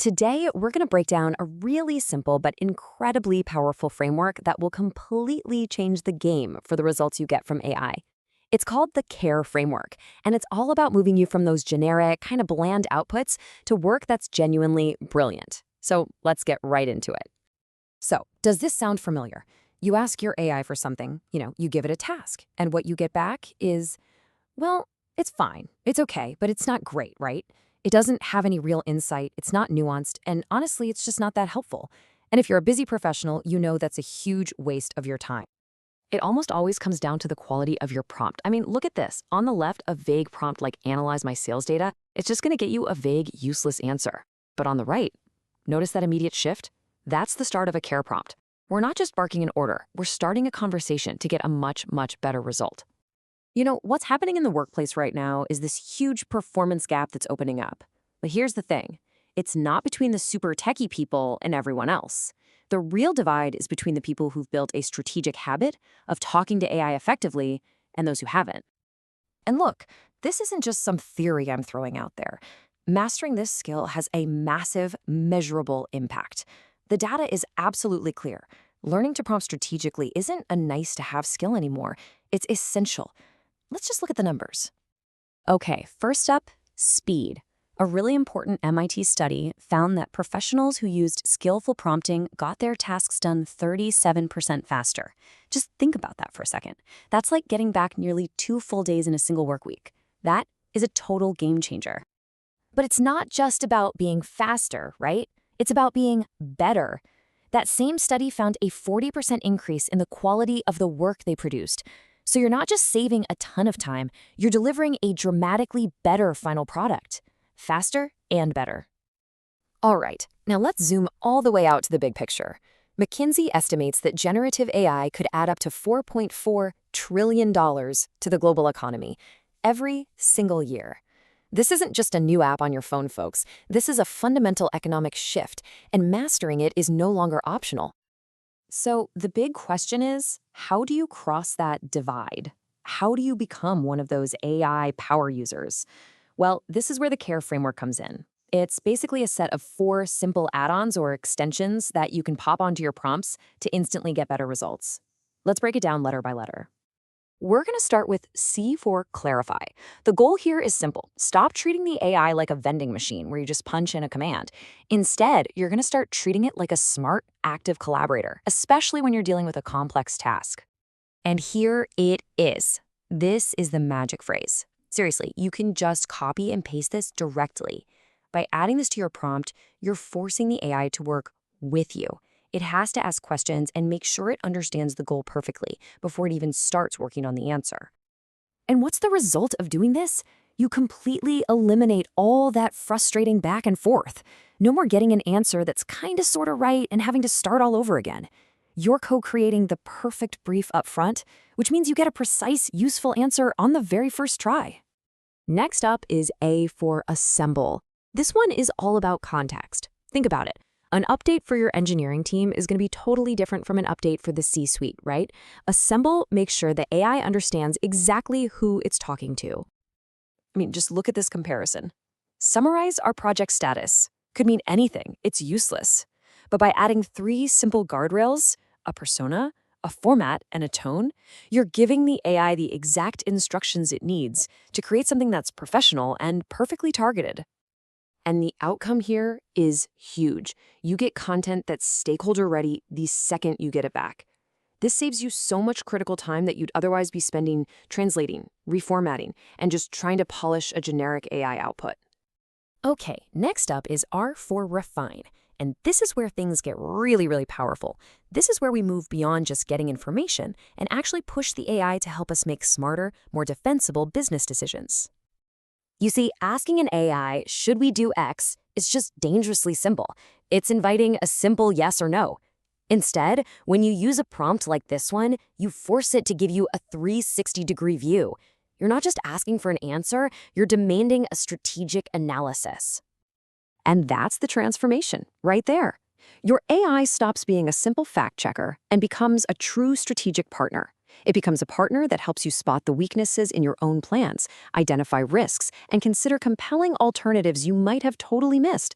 Today, we're going to break down a really simple but incredibly powerful framework that will completely change the game for the results you get from AI. It's called the CARE Framework, and it's all about moving you from those generic, kind of bland outputs to work that's genuinely brilliant. So let's get right into it. So, does this sound familiar? You ask your AI for something, you give it a task, and what you get back is, well, it's fine, it's okay, but it's not great, right? It doesn't have any real insight, it's not nuanced, and honestly, it's just not that helpful. And if you're a busy professional, you know that's a huge waste of your time. It almost always comes down to the quality of your prompt. I mean, look at this. On the left, a vague prompt like analyze my sales data, it's just going to get you a vague, useless answer. But on the right, notice that immediate shift? That's the start of a CARE prompt. We're not just barking an order, we're starting a conversation to get a much, much better result. What's happening in the workplace right now is this huge performance gap that's opening up. But here's the thing. It's not between the super techie people and everyone else. The real divide is between the people who've built a strategic habit of talking to AI effectively and those who haven't. And look, this isn't just some theory I'm throwing out there. Mastering this skill has a massive, measurable impact. The data is absolutely clear. Learning to prompt strategically isn't a nice-to-have skill anymore. It's essential. Let's just look at the numbers. Okay, first up, speed. A really important MIT study found that professionals who used skillful prompting got their tasks done 37% faster. Just think about that for a second. That's like getting back nearly 2 full days in a single work week. That is a total game changer. But it's not just about being faster, right? It's about being better. That same study found a 40% increase in the quality of the work they produced. So you're not just saving a ton of time, you're delivering a dramatically better final product. Faster and better. All right, now let's zoom all the way out to the big picture. McKinsey estimates that generative AI could add up to $4.4 trillion to the global economy every single year. This isn't just a new app on your phone, folks. This is a fundamental economic shift, and mastering it is no longer optional. So the big question is, how do you cross that divide? How do you become one of those AI power users? Well, this is where the CARE framework comes in. It's basically a set of 4 simple add-ons or extensions that you can pop onto your prompts to instantly get better results. Let's break it down letter by letter. We're going to start with C for clarify. The goal here is simple. Stop treating the AI like a vending machine where you just punch in a command. Instead, you're going to start treating it like a smart, active collaborator, especially when you're dealing with a complex task. And here it is. This is the magic phrase. Seriously, you can just copy and paste this directly. By adding this to your prompt, you're forcing the AI to work with you. It has to ask questions and make sure it understands the goal perfectly before it even starts working on the answer. And what's the result of doing this? You completely eliminate all that frustrating back and forth. No more getting an answer that's kinda sorta right and having to start all over again. You're co-creating the perfect brief up front, which means you get a precise, useful answer on the very first try. Next up is A for assemble. This one is all about context. Think about it. An update for your engineering team is going to be totally different from an update for the C-suite, right? Assemble makes sure the AI understands exactly who it's talking to. I mean, just look at this comparison. Summarize our project status could mean anything. It's useless. But by adding 3 simple guardrails, a persona, a format, and a tone, you're giving the AI the exact instructions it needs to create something that's professional and perfectly targeted. And the outcome here is huge. You get content that's stakeholder ready the second you get it back. This saves you so much critical time that you'd otherwise be spending translating, reformatting, and just trying to polish a generic AI output. Okay, next up is R for refine. And this is where things get really, really powerful. This is where we move beyond just getting information and actually push the AI to help us make smarter, more defensible business decisions. You see, asking an AI, should we do X, is just dangerously simple. It's inviting a simple yes or no. Instead, when you use a prompt like this one, you force it to give you a 360-degree view. You're not just asking for an answer, you're demanding a strategic analysis. And that's the transformation right there. Your AI stops being a simple fact checker and becomes a true strategic partner. It becomes a partner that helps you spot the weaknesses in your own plans, identify risks, and consider compelling alternatives you might have totally missed.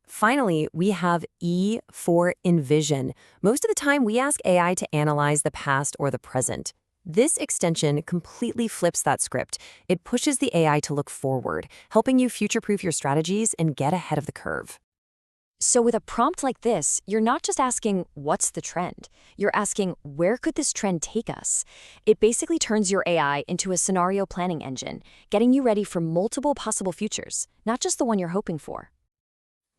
Finally, we have E for envision. Most of the time, we ask AI to analyze the past or the present. This extension completely flips that script. It pushes the AI to look forward, helping you future-proof your strategies and get ahead of the curve. So with a prompt like this, you're not just asking, what's the trend? You're asking, where could this trend take us? It basically turns your AI into a scenario planning engine, getting you ready for multiple possible futures, not just the one you're hoping for.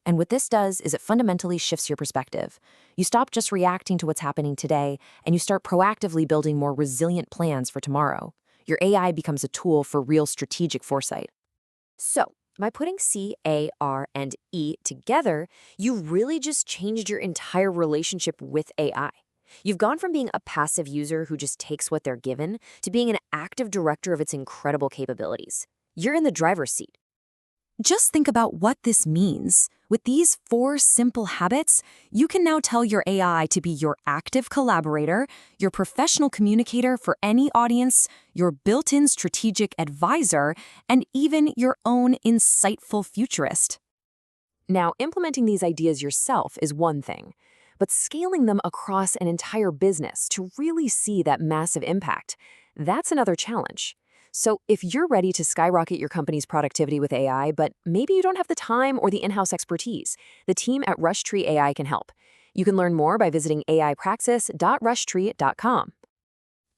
And what this does is it fundamentally shifts your perspective. You stop just reacting to what's happening today, and you start proactively building more resilient plans for tomorrow. Your AI becomes a tool for real strategic foresight. So, by putting C, A, R, and E together, you really just changed your entire relationship with AI. You've gone from being a passive user who just takes what they're given to being an active director of its incredible capabilities. You're in the driver's seat. Just think about what this means. With these 4 simple habits, you can now tell your AI to be your active collaborator, your professional communicator for any audience, your built-in strategic advisor, and even your own insightful futurist. Now, implementing these ideas yourself is one thing, but scaling them across an entire business to really see that massive impact, that's another challenge. So if you're ready to skyrocket your company's productivity with AI, but maybe you don't have the time or the in-house expertise, the team at RushTree AI can help. You can learn more by visiting aipraxis.rushtree.com.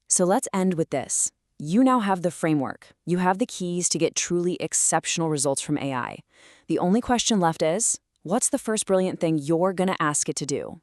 So let's end with this. You now have the framework. You have the keys to get truly exceptional results from AI. The only question left is, what's the first brilliant thing you're going to ask it to do?